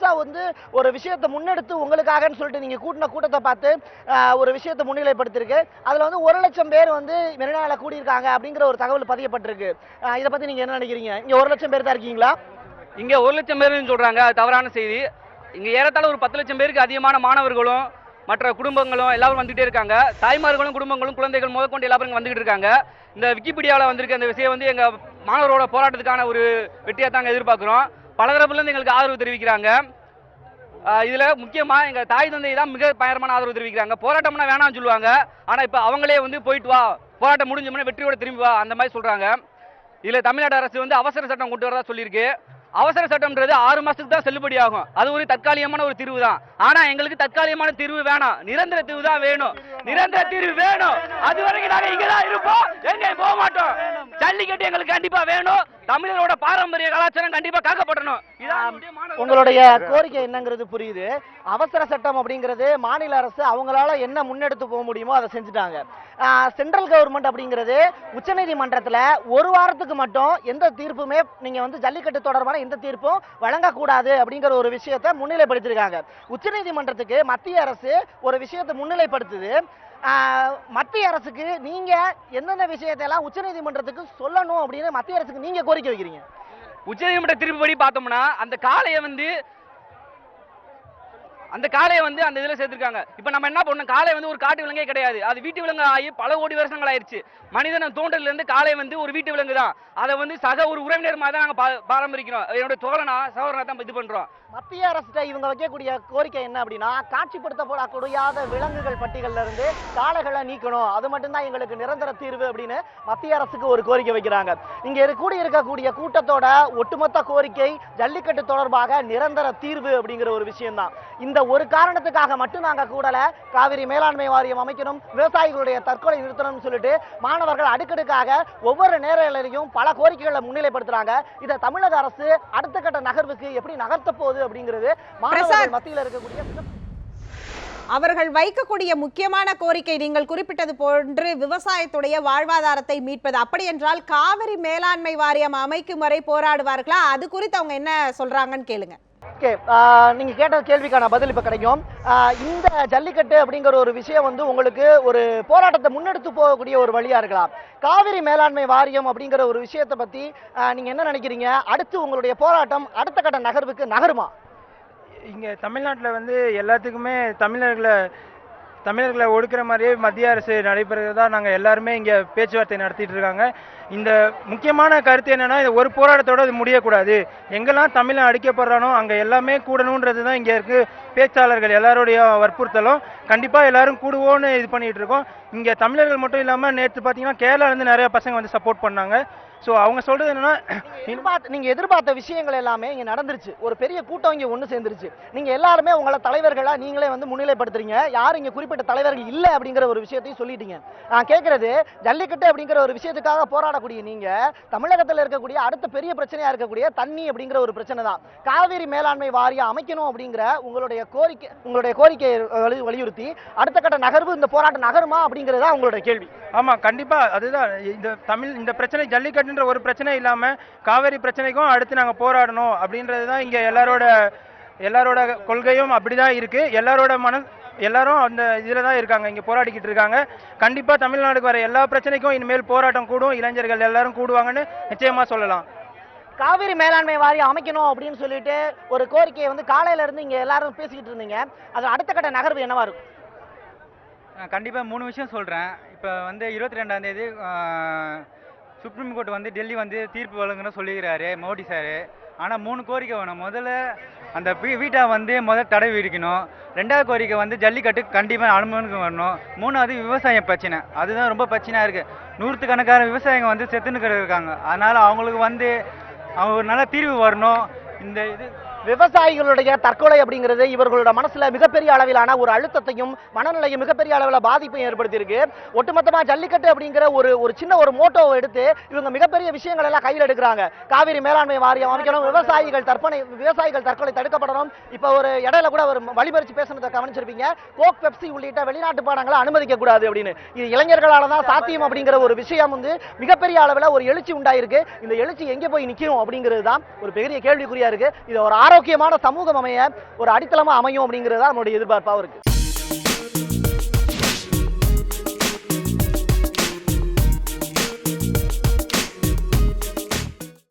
புதுசா வந்து ஒரு விஷயத்தை முன்னெடுத்து உங்களுக்காகன்னு சொல்லிட்டு நீங்க கூட்டின கூட்டத்தை பார்த்து ஒரு விஷயத்தை முன்னிலைப்படுத்திருக்கு. அதுல வந்து 1,00,000 பேர் வந்து மெரினால கூடியிருக்காங்க அப்படிங்கிற ஒரு தகவல் பதியப்பட்டிருக்கு. இதை பத்தி நீங்க என்ன நினைக்கிறீங்க? இங்க 1,00,000 பேர் தான் இருக்கீங்களா? இங்க 1,00,000 பேர்னு சொல்றாங்க, அது தவறான செய்தி. இங்க ஏறத்தாழ ஒரு 10,00,000 பேருக்கு அதிகமான மாணவர்களும் மற்ற குடும்பங்களும் எல்லாரும் வந்துட்டே இருக்காங்க. தாய்மார்களும் குடும்பங்களும் குழந்தைகள் முதற்கொண்டு எல்லாரும் வந்துகிட்டு இருக்காங்க. இந்த விக்கிபீடியாவில் வந்திருக்க இந்த விஷயம் வந்து எங்க மாணவரோட போராட்டத்துக்கான ஒரு வெற்றியை தாங்க எதிர்பார்க்கிறோம். பலதரப்புலேருந்து எங்களுக்கு ஆதரவு தெரிவிக்கிறாங்க. இதுல முக்கியமா எங்க தாய் தந்தை தான் மிக பயங்கரமான ஆதரவு தெரிவிக்கிறாங்க. போராட்டம்னா வேணாம்னு சொல்லுவாங்க, ஆனா இப்ப அவங்களே வந்து போயிட்டு வா, போராட்டம் முடிஞ்சோம்னா வெற்றியோட திரும்பி வா அந்த மாதிரி சொல்றாங்க. இதுல தமிழ்நாடு அரசு வந்து அவசர சட்டம் கொண்டு வரதா சொல்லியிருக்கு. அவசர சட்டம்ன்றது 6 மாசத்துக்கு தான் செல்லுபடி ஆகும். அது ஒரு தற்காலிகமான ஒரு தீர்வு தான். ஆனா எங்களுக்கு தற்காலிகமான தீர்வு வேணாம், நிரந்தர தீர்வு தான் வேணும். நிரந்தர தீர்வு வேணும். அது வரைக்கும் நாங்க இங்க தான் இருப்போம், எங்கேயும் போக மாட்டோம். ஜல்லிக்கட்டு எங்களுக்கு கண்டிப்பா வேணும். தமிழரோட பாரம்பரிய கலாச்சாரம் கண்டிப்பா காக்கப்படணும். உங்களுடைய கோரிக்கை என்னங்கிறது புரியுது. அவசர சட்டம் அப்படிங்கிறது மாநில அரசு அவங்களால என்ன முன்னெடுத்து போக முடியுமோ அதை செஞ்சுட்டாங்க. சென்ட்ரல் கவர்மெண்ட் அப்படிங்கிறது உச்சநீதிமன்றத்தில் ஒரு வாரத்துக்கு மட்டும் எந்த தீர்ப்புமே நீங்க வந்து ஜல்லிக்கட்டு தொடர்பான எந்த தீர்ப்பும் வழங்கக்கூடாது அப்படிங்கிற ஒரு விஷயத்தை முன்னிலைப்படுத்திருக்காங்க. உச்சநீதிமன்றத்துக்கு மத்திய அரசு ஒரு விஷயத்தை முன்னிலைப்படுத்துது. மத்திய அரசுக்கு நீங்க எந்தெந்த விஷயத்தையெல்லாம் உச்சநீதிமன்றத்துக்கு சொல்லணும் அப்படின்னு மத்திய அரசுக்கு நீங்க கோரிக்கை வைக்கிறீங்க? உச்சநீதிமன்ற தீர்ப்புப்படி பார்த்தோம்னா அந்த காளையை வந்து அந்த இதுல சேர்த்திருக்காங்க. இப்ப நம்ம என்ன பண்ணணும், காளை வந்து ஒரு காட்டு விலங்கே கிடையாது, அது வீட்டு விலங்கு ஆகி பல கோடி வருஷங்கள் ஆயிடுச்சு. மனிதன தோன்றதுல இருந்து காளை வந்து ஒரு வீட்டு விலங்கு தான். அதை வந்து சக ஒரு உறவினர் மாதிரி தான் நாங்க பாரம்பரிக்கிறோம். என்னோட தோழனா சகோதரனா தான் இது பண்றோம். மத்திய அரசு இவங்க வைக்கக்கூடிய கோரிக்கை என்ன அப்படின்னா, காட்சிப்படுத்தப்படக்கூடாத விலங்குகள் பட்டியலில் இருந்து காளைகளை நீக்கணும், அது மட்டும்தான் எங்களுக்கு நிரந்தர தீர்வு அப்படின்னு மத்திய அரசுக்கு ஒரு கோரிக்கை வைக்கிறாங்க. இங்க இருக்கக்கூடிய கூட்டத்தோட ஒட்டுமொத்த கோரிக்கை ஜல்லிக்கட்டு தொடர்பாக நிரந்தர தீர்வு அப்படிங்கிற ஒரு விஷயம் தான். இந்த ஒரு காரணத்துக்காக மட்டும் நாங்க கூடல காவிரி மேலாண்மை வாரியம் அமைக்கணும், விவசாயிகளுடைய தற்கொலை நிறுத்தணும்னு சொல்லிட்டு மாணவர்கள் அடுக்கடுக்காக ஒவ்வொரு நேரங்களையும் பல கோரிக்கைகளை முன்னிலைப்படுத்துறாங்க. இதை தமிழக அரசு அடுத்த கட்ட நகர்வுக்கு எப்படி நகர்த்த போகுது அப்படிங்கிறது மாணவர்கள் மத்தியில் இருக்கக்கூடிய அவர்கள் வைக்கக்கூடிய முக்கியமான கோரிக்கை நீங்கள் குறிப்பிட்டது போன்று விவசாயத்துடைய வாழ்வாதாரத்தை மீட்பது. அப்படி என்றால் காவிரி மேலாண்மை வாரியம் அமைக்கும் வரை போராடுவார்களா? அது குறித்து அவங்க என்ன சொல்றாங்கன்னு கேளுங்க. நீங்க கேட்ட கேள்விக்கான பதில் இப்ப கிடைக்கும். இந்த ஜல்லிக்கட்டு அப்படிங்கிற ஒரு விஷயம் வந்து உங்களுக்கு ஒரு போராட்டத்தை முன்னெடுத்து போகக்கூடிய ஒரு வழியா இருக்கலாம். காவிரி மேலாண்மை வாரியம் அப்படிங்கிற ஒரு விஷயத்தை பத்தி நீங்க என்ன நினைக்கிறீங்க? அடுத்து உங்களுடைய போராட்டம் அடுத்த கட்ட நகர்வுக்கு நகருமா? இங்கே தமிழ்நாட்டில் வந்து எல்லாத்துக்குமே தமிழர்களை ஒடுக்கிற மாதிரியே மத்திய அரசு நடைபெறுகிறதா நாங்கள் எல்லாருமே இங்கே பேச்சுவார்த்தை நடத்திட்டு இருக்காங்க. இந்த முக்கியமான கருத்து என்னன்னா, இது ஒரு போராட்டத்தோடு அது முடியக்கூடாது. எங்கெல்லாம் தமிழன் அடிக்கப்படுறானோ அங்கே எல்லாமே கூடணுன்றது தான் இங்கே இருக்கு பேச்சாளர்கள் எல்லாருடைய வற்புறுத்தலும். கண்டிப்பாக எல்லாரும் கூடுவோன்னு இது பண்ணிட்டு இருக்கோம். இங்கே தமிழர்கள் மட்டும் இல்லாமல் நேற்று பார்த்தீங்கன்னா கேரளாலேருந்து நிறைய பசங்க வந்து சப்போர்ட் பண்ணாங்க. ஸோ அவங்க சொல்றது என்னன்னா, நீங்க எதிர்பார்த்த விஷயங்கள் எல்லாமே இங்க நடந்துருச்சு. ஒரு பெரிய கூட்டம் இங்க ஒன்று சேர்ந்துருச்சு. நீங்க எல்லாருமே உங்களை தலைவர்களா நீங்களே வந்து முன்னிலைப்படுத்துறீங்க. யாரும் இங்க குறிப்பிட்ட தலைவர்கள் இல்லை அப்படிங்கிற ஒரு விஷயத்தையும் சொல்லிட்டீங்க. நான் கேட்கறது, ஜல்லிக்கட்டு அப்படிங்கிற ஒரு விஷயத்துக்காக போராடக்கூடிய நீங்க தமிழகத்தில் இருக்கக்கூடிய அடுத்த பெரிய பிரச்சனையா இருக்கக்கூடிய தண்ணி அப்படிங்கிற ஒரு பிரச்சனை தான். காவிரி மேலாண்மை வாரியம் அமைக்கணும் அப்படிங்கிற உங்களுடைய கோரிக்கையை வலியுறுத்தி அடுத்த கட்ட நகர்வு இந்த போராட்டம் நகருமா அப்படிங்கிறதா உங்களுடைய கேள்வி. ஆமா, கண்டிப்பா அதுதான். இந்த பிரச்சனை ஜல்லிக்கட்டுன்ற ஒரு பிரச்சனை இல்லாம காவேரி பிரச்சனைக்கும் அடுத்து நாங்க போராடணும் அப்படின்றதுதான் இங்க எல்லாரோட கொள்கையும் அப்படிதான் இருக்கு. எல்லாரும் அந்த இதுல தான் இருக்காங்க, இங்க போராடிக்கிட்டு இருக்காங்க. கண்டிப்பா தமிழ்நாடுக்கு வர எல்லா பிரச்சனைக்கும் இனிமேல் போராட்டம் கூடும், இளைஞர்கள் எல்லாரும் கூடுவாங்கன்னு நிச்சயமா சொல்லலாம். காவிரி மேலாண்மை வாரியம் அமைக்கணும் அப்படின்னு சொல்லிட்டு ஒரு கோரிக்கையை வந்து காலையில இருந்து இங்க எல்லாரும் பேசிக்கிட்டு இருந்தீங்க. அது அடுத்த கட்ட நகர்வு என்னவா இருக்கும்? கண்டிப்பாக 3 விஷயம் சொல்கிறேன். இப்போ வந்து 22ஆம் தேதி சுப்ரீம் கோர்ட் வந்து டெல்லி வந்து தீர்ப்பு வழங்கணும்னு சொல்லிக்கிறாரு மோடி சார். ஆனால் 3 கோரிக்கை வேணும். முதல்ல அந்த வீட்டை வந்து தடை விதிக்கணும். 2வது கோரிக்கை வந்து ஜல்லிக்கட்டு கண்டிப்பாக அனுமதிக்கு வரணும். 3வது விவசாய பிரச்சனை, அதுதான் ரொம்ப பிரச்சனையாக இருக்குது. 100கணக்கான விவசாயிங்க வந்து செத்துன்னு இருக்காங்க. அதனால் அவங்களுக்கு வந்து அவங்க ஒரு நல்ல தீர்வு வரணும். இந்த இது விவசாயிகளுடைய தற்கொலை அப்படிங்கிறது இவர்களோட மனசுல மிகப்பெரிய அளவிலான ஒரு அழுத்தத்தையும் மனநிலையும் மிகப்பெரிய அளவில் பாதிப்பையும் ஏற்படுத்தியிருக்கு. ஒட்டுமொத்தமா ஜல்லிக்கட்டு அப்படிங்கிற ஒரு சின்ன ஒரு மோட்டோவை எடுத்து இவங்க மிகப்பெரிய விஷயங்கள் எல்லாம் கையில் எடுக்கிறாங்க. காவிரி மேலாண்மை வாரியம் அமைக்கணும், விவசாயிகள் தற்கொலை தடுக்கப்படணும். இப்ப ஒரு இடையில கூட ஒரு வழிமறிச்சு பேசுனதை கவனிச்சிருப்பீங்க. கோக், பெப்சி உள்ளிட்ட வெளிநாட்டு பானங்களை அனுமதிக்க கூடாது அப்படின்னு. இது இளைஞர்களால தான் சாத்தியம் அப்படிங்கிற ஒரு விஷயம் வந்து மிகப்பெரிய அளவில் ஒரு எழுச்சி உண்டாயிருக்கு. இந்த எழுச்சி எங்கே போய் நிற்கும் அப்படிங்கிறது தான் ஒரு பெரிய கேள்விக்குறியா இருக்கு. இது ஒரு ஆரோக்கியமான சமூகம் அமைய ஒரு அடித்தளமா அமையும் அப்படிங்கிறது நம்மளுடைய எதிர்பார்ப்பாகவும் இருக்கு.